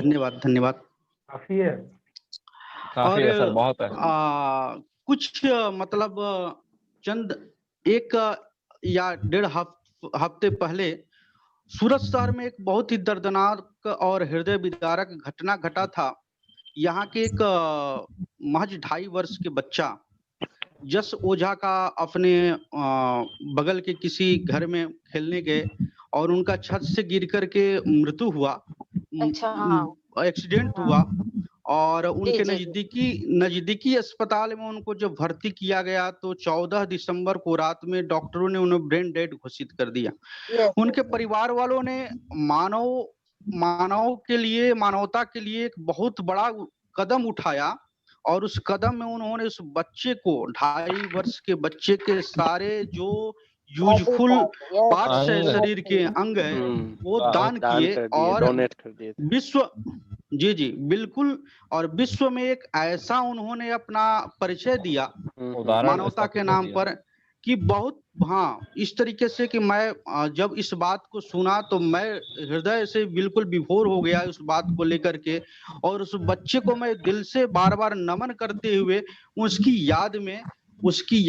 धन्यवाद, धन्यवाद। काफी है। काफी और है सर, बहुत है। कुछ मतलब चंद एक या डेढ़ हफ्ते पहले सूरत शहर में एक बहुत ही दर्दनाक और हृदय विदारक घटना घटा था। यहाँ के एक महज 2.5 वर्ष के बच्चा जस ओझा का अपने बगल के किसी घर में खेलने गए और उनका छत से गिर करके मृत्यु हुआ। अच्छा, हाँ। एक्सीडेंट हुआ और उनके जी, जी। नजदीकी अस्पताल में उनको जब भर्ती किया गया तो 14 दिसंबर को रात में डॉक्टरों ने उन्हें ब्रेन डेड घोषित कर दिया। यस, उनके परिवार वालों ने मानवता के लिए एक बहुत बड़ा कदम उठाया और उस कदम में उन्होंने उस बच्चे को 2.5 वर्ष के बच्चे के सारे जो यूजफुल पार्ट्स है, शरीर के अंग है, वो दान किए और डोनेट कर दिए थे। विश्व जी बिल्कुल, और विश्व में एक ऐसा उन्होंने अपना परिचय दिया मानवता के नाम पर कि बहुत इस तरीके से कि मैं जब इस बात को सुना तो मैं हृदय से बिल्कुल विभोर हो गया उस बात को लेकर के, और उस बच्चे को मैं दिल से बार बार नमन करते हुए उसकी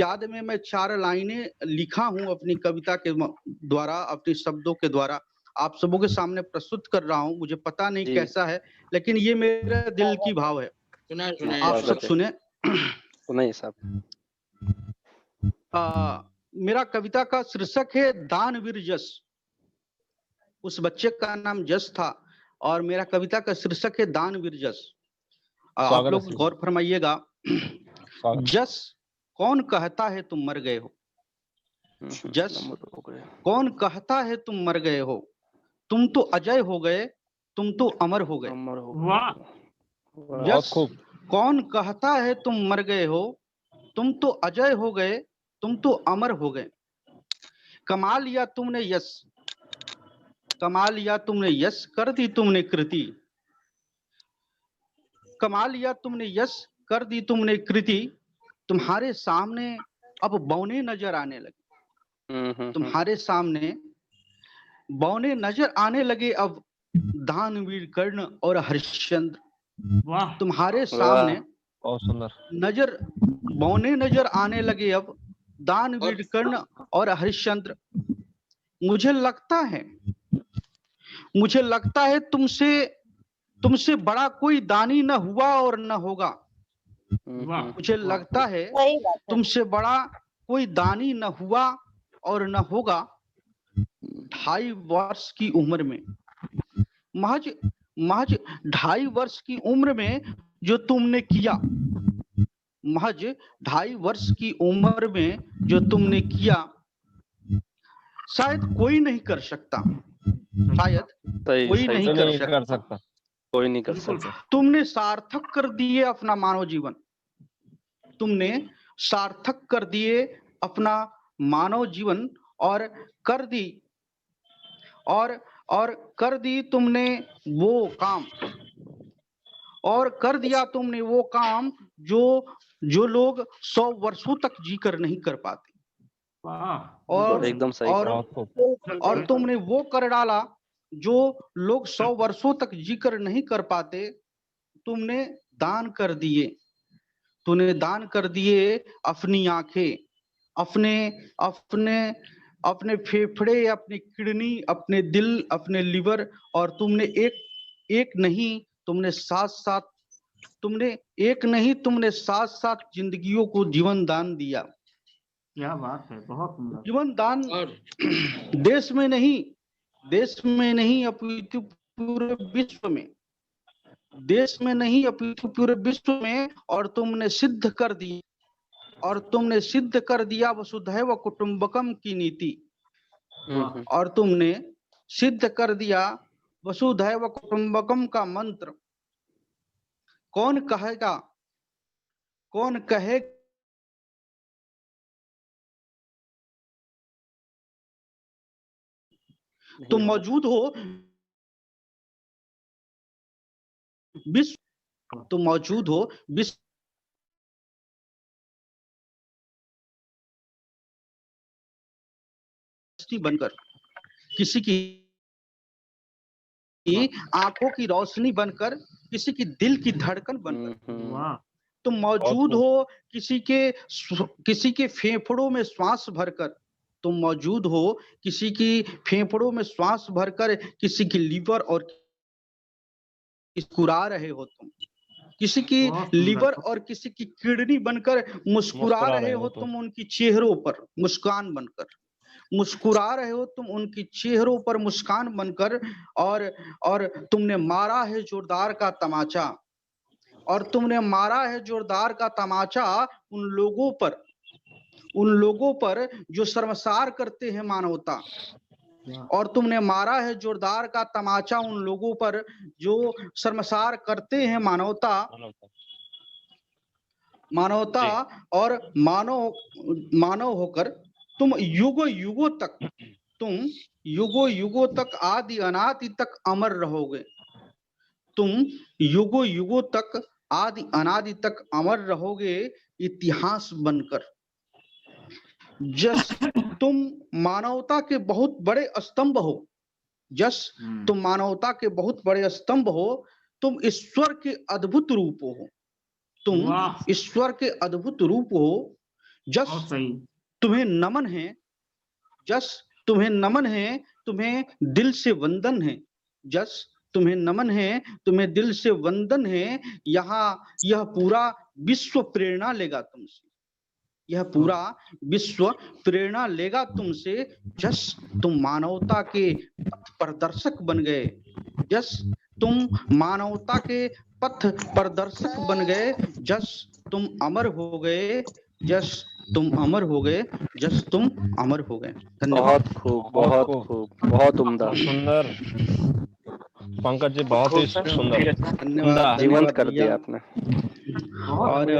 याद में मैं 4 लाइनें लिखा हूं अपनी कविता के द्वारा, अपने शब्दों के द्वारा आप सबों के सामने प्रस्तुत कर रहा हूं। मुझे पता नहीं कैसा है, लेकिन ये मेरे दिल की भाव है। आप सब सुने साहब। मेरा कविता का शीर्षक है दानवीर जस। उस बच्चे का नाम जस था और मेरा कविता का शीर्षक है दानवीर जस। आप लोग गौर फरमाइएगा। जस कौन कहता है तुम मर गए हो, जस कौन कहता है तुम मर गए हो, तुम तो अजय हो गए, तुम तो अमर हो गए। यस, कौन कहता है तुम मर गए हो, तुम तो अजय हो गए, तुम तो अमर हो गए। कमाल या तुमने यश, कमाल या तुमने यश, कर दी तुमने कृति। कमाल या तुमने यश, कर दी तुमने कृति। तुम्हारे सामने अब बौने नजर आने लगे, तुम्हारे सामने बौने नजर आने लगे अब दानवीर कर्ण और हरिश्चंद्र। तुम्हारे सामने बौने नजर आने लगे अब दानवीर कर्ण और हरिश्चंद्र। मुझे लगता है तुमसे बड़ा कोई दानी न हुआ और न होगा। मुझे लगता है तुमसे बड़ा कोई दानी न हुआ और न होगा। 2.5 वर्ष की उम्र में, महज 2.5 वर्ष की उम्र में जो तुमने किया, महज 2.5 वर्ष की उम्र में जो तुमने किया, शायद कोई नहीं कर सकता, शायद कोई नहीं कर सकता, कोई नहीं कर सकता। तुमने सार्थक कर दिए अपना मानव जीवन, तुमने सार्थक कर दिए अपना मानव जीवन और कर दी तुमने वो काम, और कर दिया तुमने वो काम जो लोग 100 वर्षों तक जीकर नहीं कर पाते। और एकदम सही और तुमने वो कर डाला जो लोग 100 वर्षों तक जीकर नहीं कर पाते। तुमने दान कर दिए, तूने दान कर दिए अपनी आंखें, अपने फेफड़े, अपनी किडनी, अपने दिल, अपने लिवर, और तुमने एक नहीं तुमने साथ साथ जिंदगियों को जीवन दान दिया। क्या बात है, बहुत सुंदर। जीवन दान देश में नहीं अपितु पूरे विश्व में, देश में नहीं अपितु पूरे विश्व में। और तुमने सिद्ध कर दिया वसुधैव कुटुंबकम की नीति। और तुमने सिद्ध कर दिया वसुधैव कुटुंबकम का मंत्र। कौन कहेगा तुम मौजूद हो विश्व, तुम मौजूद हो विश्व बनकर किसी की आंखों की रोशनी बनकर, किसी की दिल की धड़कन बनकर वाह तुम मौजूद हो, किसी के फेफड़ों में श्वास भरकर तुम मौजूद हो, किसी की फेफड़ों में श्वास भरकर, किसी की लीवर और मुस्कुरा रहे हो तुम, किसी की बहुत सुंदर। लीवर और किसी की किडनी बनकर मुस्कुरा रहे हो तुम, उनकी चेहरों पर मुस्कान बनकर मुस्कुरा रहे हो तुम, उनकी चेहरों पर मुस्कान बनकर। और तुमने मारा है जोरदार का तमाचा, और तुमने मारा है जोरदार का तमाचा उन लोगों पर जो शर्मसार करते हैं मानवता, और तुमने मारा है जोरदार का तमाचा उन लोगों पर जो शर्मसार करते हैं मानवता और मानव होकर तुम युगों युगों तक आदि अनादि तक अमर रहोगे, तुम युगों तक आदि अनादि तक अमर रहोगे इतिहास बनकर। जस तुम मानवता के बहुत बड़े स्तंभ हो, तुम मानवता के बहुत बड़े स्तंभ हो, तुम ईश्वर के अद्भुत रूप हो, तुम ईश्वर के अद्भुत रूप हो। जस तुम्हें नमन है, तुम्हें नमन है, तुम्हें दिल से वंदन है। जस तुम्हें नमन है, तुम्हें दिल से वंदन है। यह पूरा विश्व प्रेरणा लेगा तुमसे, यह पूरा विश्व प्रेरणा लेगा तुमसे। जस तुम मानवता के पथ प्रदर्शक बन गए, जस तुम मानवता के पथ प्रदर्शक बन गए। जस तुम अमर हो गए, जस तुम अमर हो गए, जस तुम अमर हो गए। बहुत खूब, बहुत खूब, बहुत उम्दा, सुंदर। पंकज जी बहुत ही सुंदर, धन्यवाद, जीवंत कर दिया आपने। और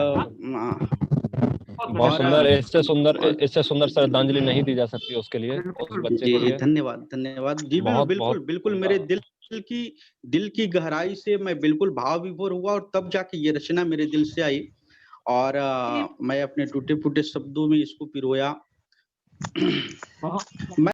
बहुत सुंदर। इससे सुंदर श्रद्धांजलि नहीं दी जा सकती उसके लिए, उस बच्चे के लिए। धन्यवाद जी। बिल्कुल मेरे दिल की गहराई से मैं बिल्कुल भाव विभोर हुआ, और तब जाके ये रचना मेरे दिल से आई, और मैं अपने टूटे फूटे शब्दों में इसको पिरोया। मैं